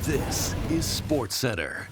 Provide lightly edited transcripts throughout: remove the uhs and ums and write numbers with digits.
This is Sportscentre.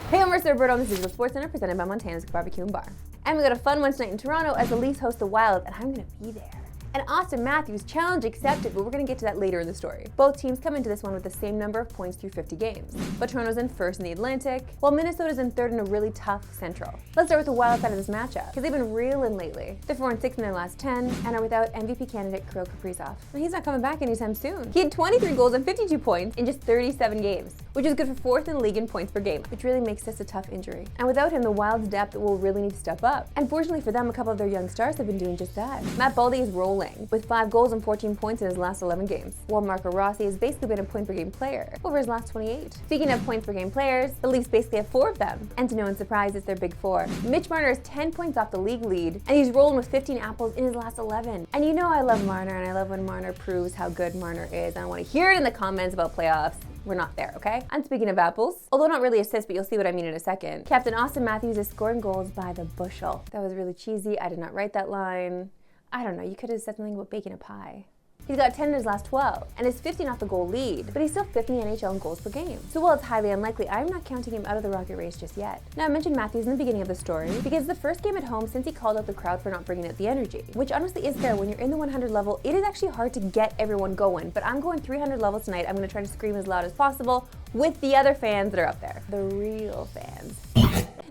Hey, I'm Marissa Roberto on the Digital Sportscentre presented by Montana's Barbecue and Bar. And we got a fun one tonight in Toronto as the Leafs host the Wild, and I'm going to be there. And Auston Matthews challenge accepted, but we're going to get to that later in the story. Both teams come into this one with the same number of points through 50 games. But Toronto's in first in the Atlantic, while Minnesota's in third in a really tough Central. Let's start with the Wild side of this matchup, because they've been reeling lately. They're 4-6 in their last 10, and are without MVP candidate Kirill Kaprizov. And he's not coming back anytime soon. He had 23 goals and 52 points in just 37 games, which is good for fourth in the league in points per game, which really makes this a tough injury. And without him, the Wild's depth will really need to step up. And fortunately for them, a couple of their young stars have been doing just that. Matt Boldy is rolling, with 5 goals and 14 points in his last 11 games, while Marco Rossi has basically been a point-per-game player over his last 28. Speaking of points-per-game players, the Leafs basically have 4 of them, and to no one's surprise, it's their big 4. Mitch Marner is 10 points off the league lead, and he's rolling with 15 apples in his last 11. And you know I love Marner, and I love when Marner proves how good Marner is, and I want to hear it in the comments about playoffs. We're not there, okay? And speaking of apples, although not really assists, but you'll see what I mean in a second, Captain Auston Matthews is scoring goals by the bushel. That was really cheesy. I did not write that line. I don't know, you could have said something about baking a pie. He's got 10 in his last 12, and is 15 off the goal lead, but he's still 5th in the NHL in goals per game. So while it's highly unlikely, I'm not counting him out of the Rocket race just yet. Now, I mentioned Matthews in the beginning of the story, because it's the first game at home since he called out the crowd for not bringing out the energy, which honestly is fair. When you're in the 100 level, it is actually hard to get everyone going, but I'm going 300 levels tonight. I'm gonna try to scream as loud as possible with the other fans that are up there, the real fans.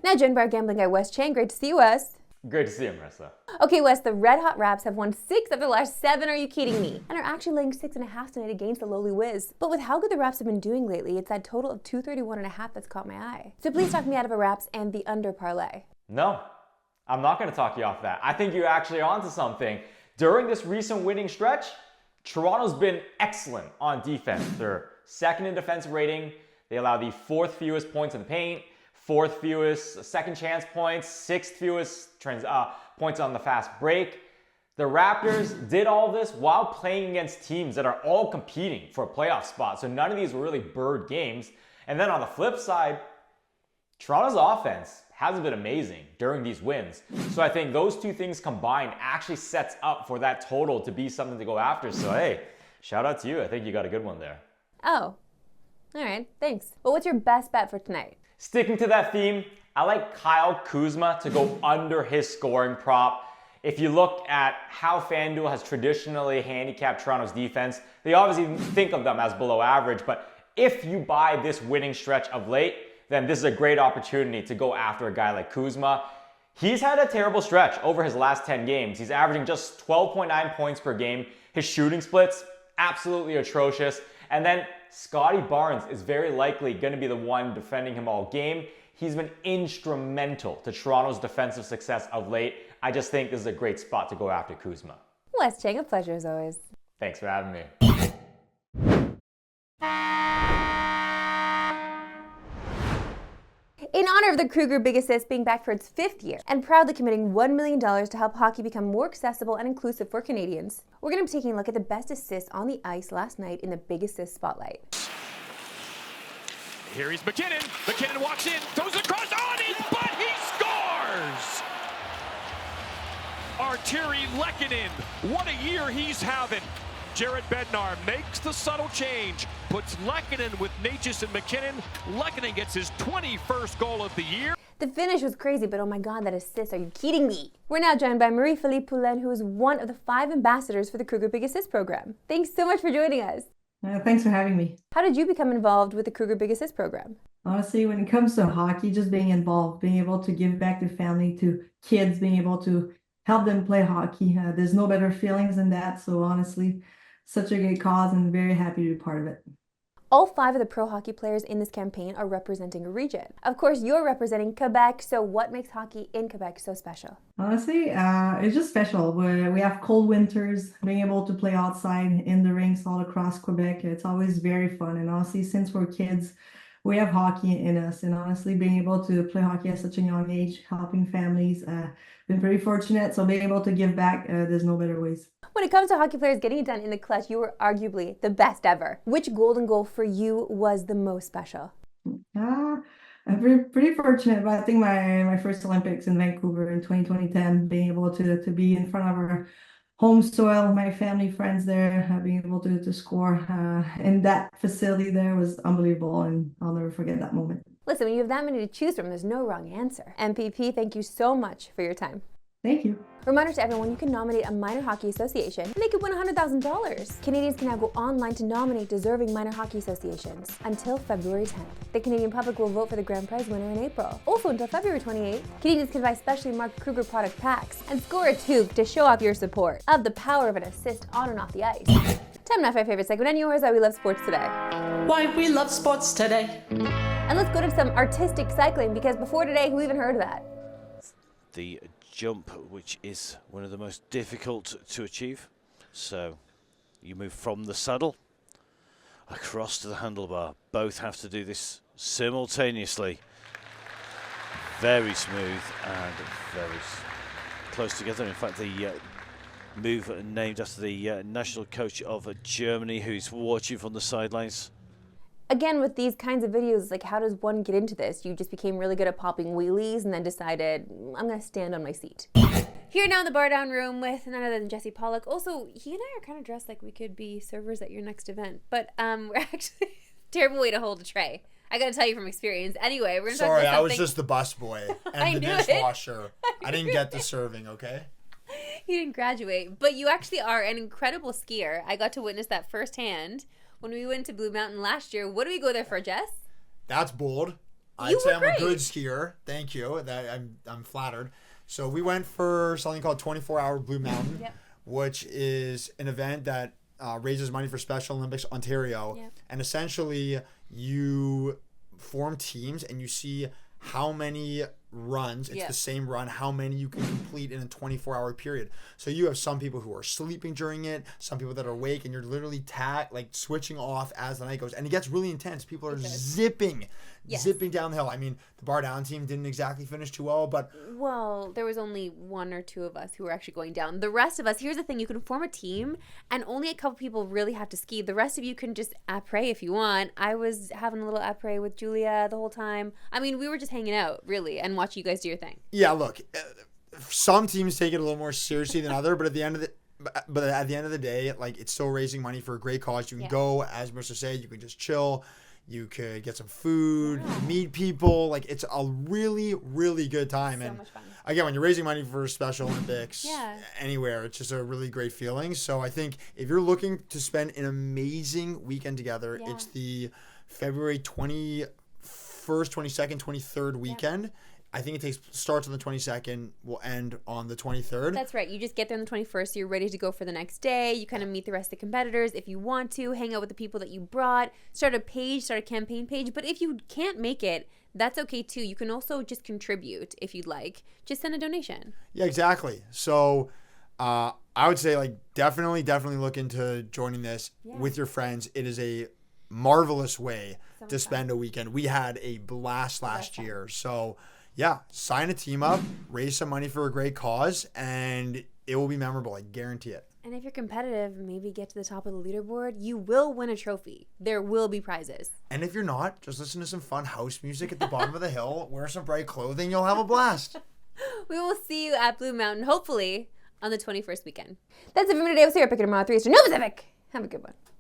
Now, joined by our gambling guy, Wes Chang. Great to see you, Wes. Great to see you, Marissa. Okay, Wes, the Red Hot Raps have won 6 of their last 7, are you kidding me? And are actually laying 6.5 tonight against the lowly Wiz. But with how good the Raps have been doing lately, it's that total of 231.5 that's caught my eye. So please talk me out of a Raps and the under parlay. No, I'm not going to talk you off that. I think you're actually onto something. During this recent winning stretch, Toronto's been excellent on defense. They're second in defensive rating. They allow the 4th fewest points in the paint, 4th fewest second chance points, 6th fewest points on the fast break. The Raptors did all this while playing against teams that are all competing for a playoff spot. So none of these were really bird games. And then on the flip side, Toronto's offense hasn't been amazing during these wins. So I think those two things combined actually sets up for that total to be something to go after. So hey, shout out to you. I think you got a good one there. Oh, all right, thanks. Well, what's your best bet for tonight? Sticking to that theme, I like Kyle Kuzma to go under his scoring prop. If you look at how FanDuel has traditionally handicapped Toronto's defense, they obviously think of them as below average, but if you buy this winning stretch of late, then this is a great opportunity to go after a guy like Kuzma. He's had a terrible stretch over his last 10 games. He's averaging just 12.9 points per game. His shooting splits, absolutely atrocious. And then Scotty Barnes is very likely going to be the one defending him all game. He's been instrumental to Toronto's defensive success of late. I just think this is a great spot to go after Kuzma. Wes Chang, a pleasure as always. Thanks for having me. In honor of the Kruger Big Assist being back for its 5th year and proudly committing $1 million to help hockey become more accessible and inclusive for Canadians, we're going to be taking a look at the best assists on the ice last night in the Big Assist Spotlight. Here he's McKinnon. McKinnon walks in, throws it across, on his butt, he scores! Arturi Lehkonen, what a year he's having. Jared Bednar makes the subtle change, puts Lehkonen with Natchez and McKinnon. Lehkonen gets his 21st goal of the year. The finish was crazy, but oh my god, that assist, are you kidding me? We're now joined by Marie-Philippe Poulin, who is one of the 5 ambassadors for the Kruger Big Assist program. Thanks so much for joining us. Thanks for having me. How did you become involved with the Kruger Big Assist program? Honestly, when it comes to hockey, just being involved, being able to give back to family, to kids, being able to help them play hockey, there's no better feelings than that. So honestly, such a great cause and very happy to be part of it. All 5 of the pro hockey players in this campaign are representing a region. Of course, you're representing Quebec, so what makes hockey in Quebec so special? Honestly, it's just special. We have cold winters, being able to play outside in the rinks all across Quebec. It's always very fun. And honestly, since we're kids, we have hockey in us. And honestly, being able to play hockey at such a young age, helping families, been pretty fortunate. So being able to give back, there's no better ways. When it comes to hockey players getting it done in the clutch, you were arguably the best ever. Which golden goal for you was the most special? I'm pretty fortunate, but I think my first Olympics in Vancouver in 2010, being able to be in front of our home soil, my family, friends there, being able to score in that facility there was unbelievable, and I'll never forget that moment. Listen, when you have that many to choose from, there's no wrong answer. MPP, thank you so much for your time. Thank you. Reminder to everyone, you can nominate a minor hockey association and they could win $100,000. Canadians can now go online to nominate deserving minor hockey associations until February 10th. The Canadian public will vote for the grand prize winner in April. Also until Februally 28th, Canadians can buy specially marked Kruger product packs and score a tube to show off your support of the power of an assist on and off the ice. Time now for my favorite segment, and yours, Why We Love Sports Today. Why we love sports today. And let's go to some artistic cycling, because before today, who even heard of that? The jump, which is one of the most difficult to achieve. So you move from the saddle across to the handlebar. Both have to do this simultaneously. Very smooth and very close together. In fact, the move named after the national coach of Germany, who's watching from the sidelines. Again, with these kinds of videos, like, how does one get into this? You just became really good at popping wheelies and then decided, I'm going to stand on my seat. Here now in the bar down room with none other than Jesse Pollock. Also, he and I are kind of dressed like we could be servers at your next event. But we're actually terrible way to hold a tray. I got to tell you from experience. Anyway, we're going to talk about something. Sorry, I was just the busboy and the dishwasher. I didn't get the serving, okay? You didn't graduate. But you actually are an incredible skier. I got to witness that firsthand. When we went to Blue Mountain last year, what did we go there for, Jess? That's bold. I'd say I'm a good skier. Thank you. I'm flattered. So we went for something called 24-Hour Blue Mountain, which is an event that raises money for Special Olympics Ontario. And essentially, you form teams and you see how many runs, it's the same run, how many you can complete in a 24-hour period. So you have some people who are sleeping during it, some people that are awake, and you're literally switching off as the night goes. And it gets really intense. People are zipping down the hill. I mean, the bar down team didn't exactly finish too well, but... Well, there was only one or two of us who were actually going down. The rest of us, here's the thing, you can form a team, and only a couple people really have to ski. The rest of you can just après if you want. I was having a little après with Julia the whole time. I mean, we were just hanging out, really, and watching you guys do your thing. Yeah, look, some teams take it a little more seriously than other, but at the end of the day, like, it's still raising money for a great cause. You can go, as Mr. said, you can just chill. You could get some food, meet people. Like, it's a really, really good time. So and much fun. Again, when you're raising money for Special Olympics anywhere, it's just a really great feeling. So I think if you're looking to spend an amazing weekend together, it's the February 21st, 22nd, 23rd weekend. I think it starts on the 22nd, will end on the 23rd. That's right. You just get there on the 21st, so you're ready to go for the next day. You kind of meet the rest of the competitors if you want to, hang out with the people that you brought, start a campaign page. But if you can't make it, that's okay too. You can also just contribute if you'd like. Just send a donation. Yeah, exactly. So I would say, like, definitely look into joining this with your friends. It is a marvelous way to spend a weekend. We had a blast last year. So... yeah, sign a team up, raise some money for a great cause, and it will be memorable. I guarantee it. And if you're competitive, maybe get to the top of the leaderboard, you will win a trophy. There will be prizes. And if you're not, just listen to some fun house music at the bottom of the hill, wear some bright clothing, you'll have a blast. We will see you at Blue Mountain, hopefully, on the 21st weekend. That's it for me today. We'll see you at Pick It tomorrow, 3 Eastern, no Pacific. Have a good one.